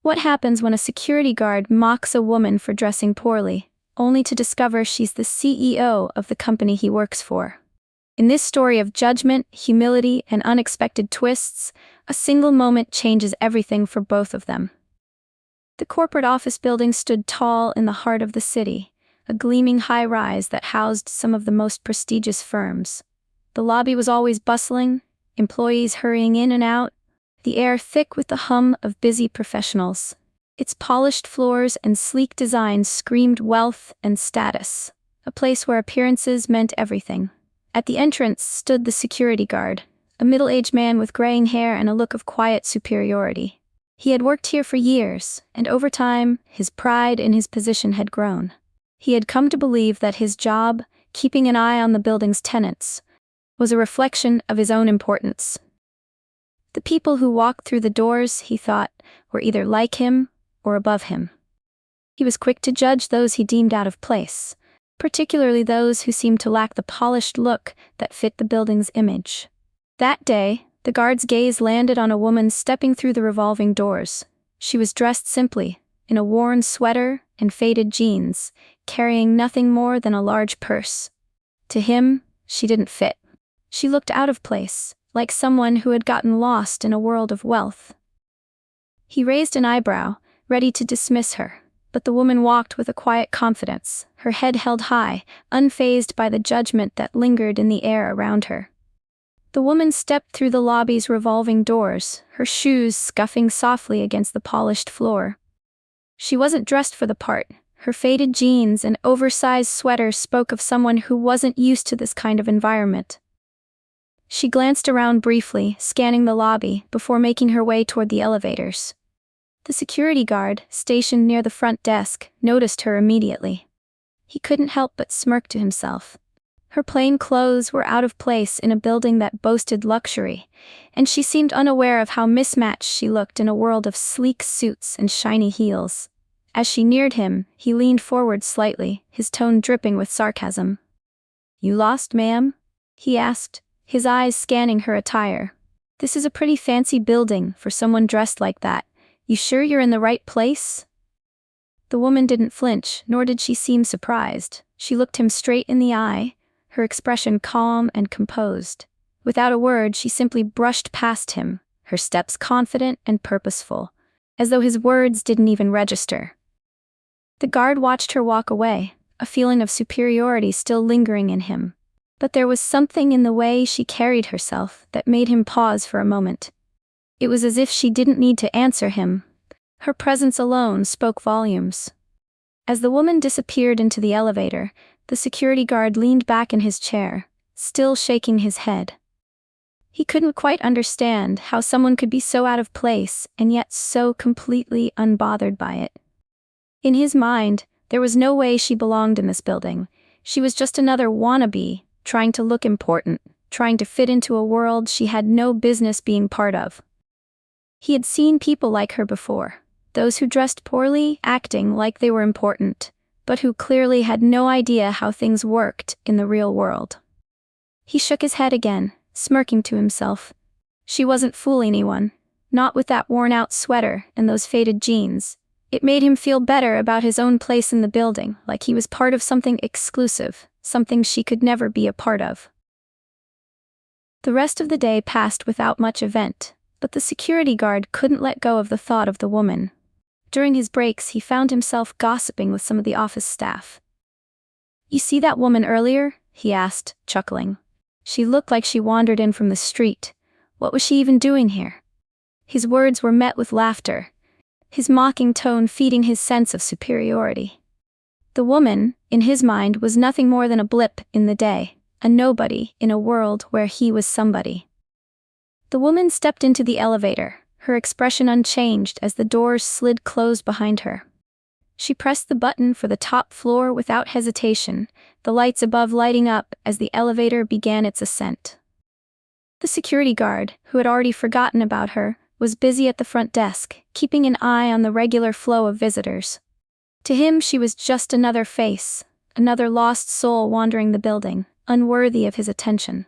What happens when a security guard mocks a woman for dressing poorly, only to discover she's the CEO of the company he works for? In this story of judgment, humility, and unexpected twists, a single moment changes everything for both of them. The corporate office building stood tall in the heart of the city, a gleaming high-rise that housed some of the most prestigious firms. The lobby was always bustling, employees hurrying in and out, the air thick with the hum of busy professionals. Its polished floors and sleek designs screamed wealth and status, a place where appearances meant everything. At the entrance stood the security guard, a middle-aged man with graying hair and a look of quiet superiority. He had worked here for years, and over time, his pride in his position had grown. He had come to believe that his job, keeping an eye on the building's tenants, was a reflection of his own importance. The people who walked through the doors, he thought, were either like him or above him. He was quick to judge those he deemed out of place, particularly those who seemed to lack the polished look that fit the building's image. That day, the guard's gaze landed on a woman stepping through the revolving doors. She was dressed simply, in a worn sweater and faded jeans, carrying nothing more than a large purse. To him, she didn't fit. She looked out of place, like someone who had gotten lost in a world of wealth. He raised an eyebrow, ready to dismiss her, but the woman walked with a quiet confidence, her head held high, unfazed by the judgment that lingered in the air around her. The woman stepped through the lobby's revolving doors, her shoes scuffing softly against the polished floor. She wasn't dressed for the part. Her faded jeans and oversized sweater spoke of someone who wasn't used to this kind of environment. She glanced around briefly, scanning the lobby, before making her way toward the elevators. The security guard, stationed near the front desk, noticed her immediately. He couldn't help but smirk to himself. Her plain clothes were out of place in a building that boasted luxury, and she seemed unaware of how mismatched she looked in a world of sleek suits and shiny heels. As she neared him, he leaned forward slightly, his tone dripping with sarcasm. "You lost, ma'am?" he asked, his eyes scanning her attire. "This is a pretty fancy building for someone dressed like that. You sure you're in the right place?" The woman didn't flinch, nor did she seem surprised. She looked him straight in the eye, her expression calm and composed. Without a word, she simply brushed past him, her steps confident and purposeful, as though his words didn't even register. The guard watched her walk away, a feeling of superiority still lingering in him. But there was something in the way she carried herself that made him pause for a moment. It was as if she didn't need to answer him. Her presence alone spoke volumes. As the woman disappeared into the elevator, the security guard leaned back in his chair, still shaking his head. He couldn't quite understand how someone could be so out of place and yet so completely unbothered by it. In his mind, there was no way she belonged in this building. She was just another wannabe, trying to look important, trying to fit into a world she had no business being part of. He had seen people like her before, those who dressed poorly, acting like they were important, but who clearly had no idea how things worked in the real world. He shook his head again, smirking to himself. She wasn't fooling anyone, not with that worn-out sweater and those faded jeans. It made him feel better about his own place in the building, like he was part of something exclusive, something she could never be a part of. The rest of the day passed without much event, but the security guard couldn't let go of the thought of the woman. During his breaks, he found himself gossiping with some of the office staff. "You see that woman earlier?" he asked, chuckling. "She looked like she wandered in from the street. What was she even doing here?" His words were met with laughter, his mocking tone feeding his sense of superiority. The woman, in his mind, was nothing more than a blip in the day, a nobody in a world where he was somebody. The woman stepped into the elevator, her expression unchanged as the doors slid closed behind her. She pressed the button for the top floor without hesitation, the lights above lighting up as the elevator began its ascent. The security guard, who had already forgotten about her, was busy at the front desk, keeping an eye on the regular flow of visitors. To him, she was just another face, another lost soul wandering the building, unworthy of his attention.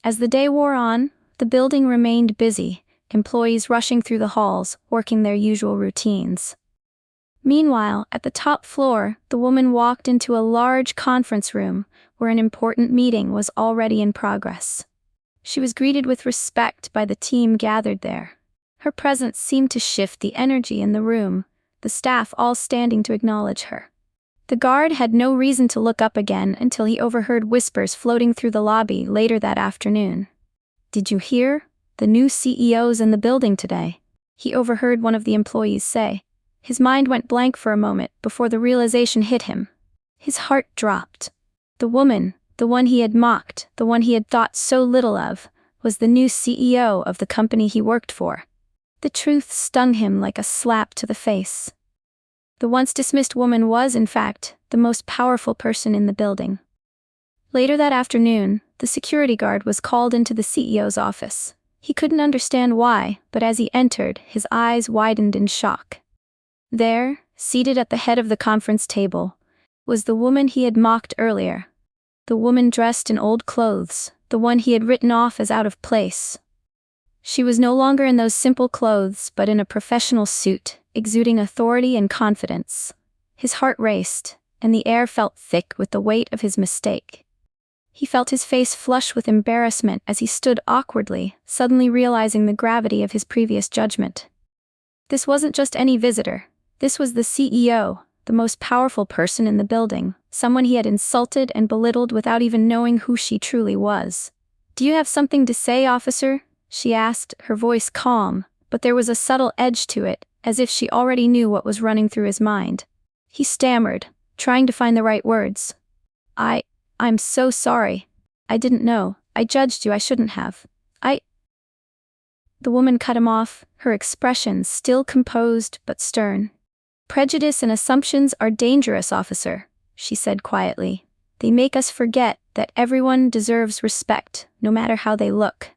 As the day wore on, the building remained busy, employees rushing through the halls, working their usual routines. Meanwhile, at the top floor, the woman walked into a large conference room where an important meeting was already in progress. She was greeted with respect by the team gathered there. Her presence seemed to shift the energy in the room, the staff all standing to acknowledge her. The guard had no reason to look up again until he overheard whispers floating through the lobby later that afternoon. "Did you hear? The new CEO's in the building today," he overheard one of the employees say. His mind went blank for a moment before the realization hit him. His heart dropped. The woman, the one he had mocked, the one he had thought so little of, was the new CEO of the company he worked for. The truth stung him like a slap to the face. The once dismissed woman was, in fact, the most powerful person in the building. Later that afternoon, the security guard was called into the CEO's office. He couldn't understand why, but as he entered, his eyes widened in shock. There, seated at the head of the conference table, was the woman he had mocked earlier. The woman dressed in old clothes, the one he had written off as out of place. She was no longer in those simple clothes, but in a professional suit, exuding authority and confidence. His heart raced, and the air felt thick with the weight of his mistake. He felt his face flush with embarrassment as he stood awkwardly, suddenly realizing the gravity of his previous judgment. This wasn't just any visitor. This was the CEO, the most powerful person in the building, someone he had insulted and belittled without even knowing who she truly was. "Do you have something to say, officer?" she asked, her voice calm, but there was a subtle edge to it, as if she already knew what was running through his mind. He stammered, trying to find the right words. I'm so sorry. I didn't know. I judged you. I shouldn't have. The woman cut him off, her expression still composed but stern. "Prejudice and assumptions are dangerous, officer," she said quietly. "They make us forget that everyone deserves respect, no matter how they look."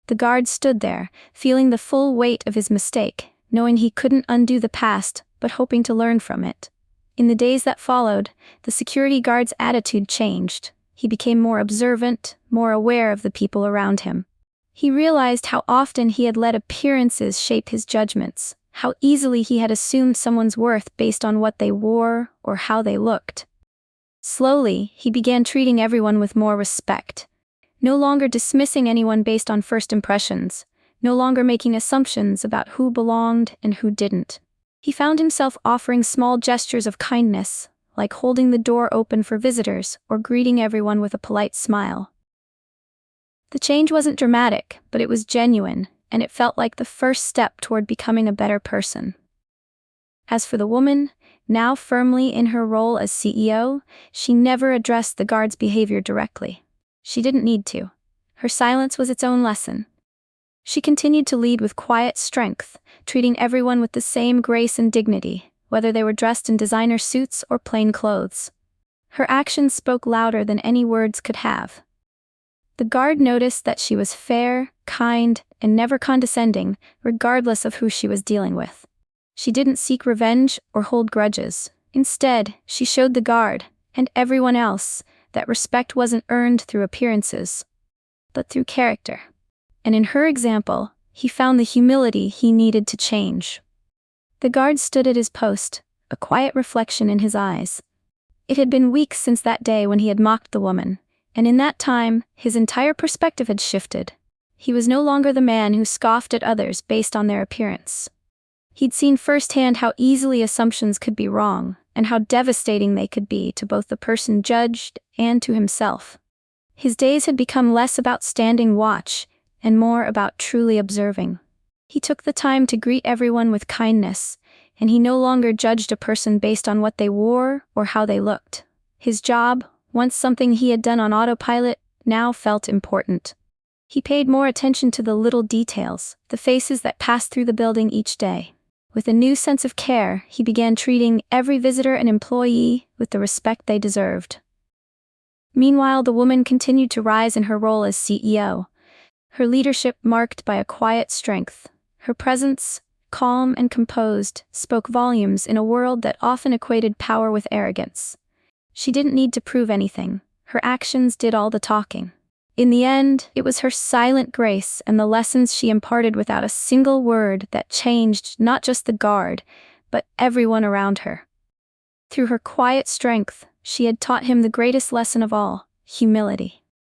The guard stood there, feeling the full weight of his mistake, knowing he couldn't undo the past, but hoping to learn from it. In the days that followed, the security guard's attitude changed. He became more observant, more aware of the people around him. He realized how often he had let appearances shape his judgments, how easily he had assumed someone's worth based on what they wore or how they looked. Slowly, he began treating everyone with more respect, no longer dismissing anyone based on first impressions, no longer making assumptions about who belonged and who didn't. He found himself offering small gestures of kindness, like holding the door open for visitors or greeting everyone with a polite smile. The change wasn't dramatic, but it was genuine, and it felt like the first step toward becoming a better person. As for the woman, now firmly in her role as CEO, she never addressed the guard's behavior directly. She didn't need to. Her silence was its own lesson. She continued to lead with quiet strength, treating everyone with the same grace and dignity, whether they were dressed in designer suits or plain clothes. Her actions spoke louder than any words could have. The guard noticed that she was fair, kind, and never condescending, regardless of who she was dealing with. She didn't seek revenge or hold grudges. Instead, she showed the guard, and everyone else, that respect wasn't earned through appearances, but through character. And in her example, he found the humility he needed to change. The guard stood at his post, a quiet reflection in his eyes. It had been weeks since that day when he had mocked the woman, and in that time, his entire perspective had shifted. He was no longer the man who scoffed at others based on their appearance. He'd seen firsthand how easily assumptions could be wrong, and how devastating they could be to both the person judged and to himself. His days had become less about standing watch, and more about truly observing. He took the time to greet everyone with kindness, and he no longer judged a person based on what they wore or how they looked. His job, once something he had done on autopilot, now felt important. He paid more attention to the little details, the faces that passed through the building each day. With a new sense of care, he began treating every visitor and employee with the respect they deserved. Meanwhile, the woman continued to rise in her role as CEO. Her leadership marked by a quiet strength. Her presence, calm and composed, spoke volumes in a world that often equated power with arrogance. She didn't need to prove anything. Her actions did all the talking. In the end, it was her silent grace and the lessons she imparted without a single word that changed not just the guard, but everyone around her. Through her quiet strength, she had taught him the greatest lesson of all: humility.